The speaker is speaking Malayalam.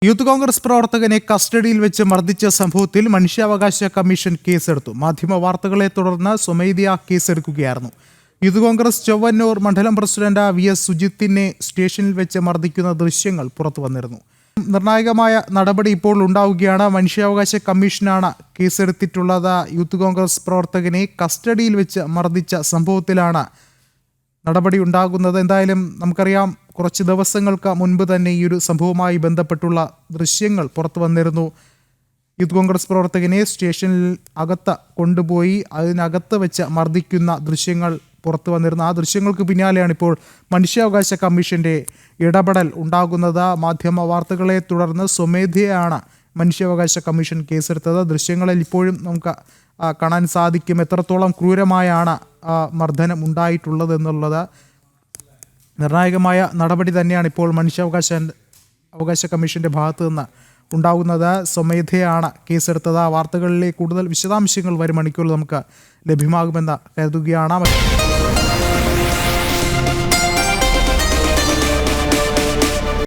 യൂത്ത് കോൺഗ്രസ് പ്രവർത്തകനെ കസ്റ്റഡിയിൽ വെച്ച് മർദ്ദിച്ച സംഭവത്തിൽ മനുഷ്യാവകാശ കമ്മീഷൻ കേസെടുത്തു. മാധ്യമ വാർത്തകളെ തുടർന്ന് സ്വമേധയാ കേസെടുക്കുകയായിരുന്നു. യൂത്ത് കോൺഗ്രസ് ചൊവ്വന്നൂർ മണ്ഡലം പ്രസിഡന്റ് VS സുജിത്തിനെ സ്റ്റേഷനിൽ വെച്ച് മർദ്ദിക്കുന്ന ദൃശ്യങ്ങൾ പുറത്തു വന്നിരുന്നു. നിർണായകമായ നടപടി ഇപ്പോൾ ഉണ്ടാവുകയാണ്. മനുഷ്യാവകാശ കമ്മീഷനാണ് കേസെടുത്തിട്ടുള്ളത്. യൂത്ത് കോൺഗ്രസ് പ്രവർത്തകനെ കസ്റ്റഡിയിൽ വെച്ച് മർദ്ദിച്ച സംഭവത്തിലാണ് നടപടി ഉണ്ടാകുന്നത്. എന്തായാലും നമുക്കറിയാം, കുറച്ച് ദിവസങ്ങൾക്ക് മുൻപ് തന്നെ ഈ ഒരു സംഭവവുമായി ബന്ധപ്പെട്ടുള്ള ദൃശ്യങ്ങൾ പുറത്തു വന്നിരുന്നു. യൂത്ത് കോൺഗ്രസ് പ്രവർത്തകനെ സ്റ്റേഷനിൽ അകത്ത് കൊണ്ടുപോയി അതിനകത്ത് വെച്ച് മർദ്ദിക്കുന്ന ദൃശ്യങ്ങൾ പുറത്തു വന്നിരുന്നു. ആ ദൃശ്യങ്ങൾക്ക് പിന്നാലെയാണ് ഇപ്പോൾ മനുഷ്യാവകാശ കമ്മീഷൻ്റെ ഇടപെടൽ ഉണ്ടാകുന്നത്. മാധ്യമ വാർത്തകളെ തുടർന്ന് സ്വമേധയാണ് മനുഷ്യാവകാശ കമ്മീഷൻ കേസെടുത്തത്. ദൃശ്യങ്ങളിൽ ഇപ്പോഴും നമുക്ക് കാണാൻ സാധിക്കും എത്രത്തോളം ക്രൂരമായാണ് മർദ്ദനം എന്നുള്ളത്. നിർണായകമായ നടപടി തന്നെയാണ് ഇപ്പോൾ അവകാശ കമ്മീഷൻ്റെ ഭാഗത്തു നിന്ന് ഉണ്ടാകുന്നത്. സ്വമേധയാണ് കേസെടുത്തത്. വാർത്തകളിലെ കൂടുതൽ വിശദാംശങ്ങൾ വരും മണിക്കൂറിൽ നമുക്ക് ലഭ്യമാകുമെന്ന് കരുതുകയാണ്.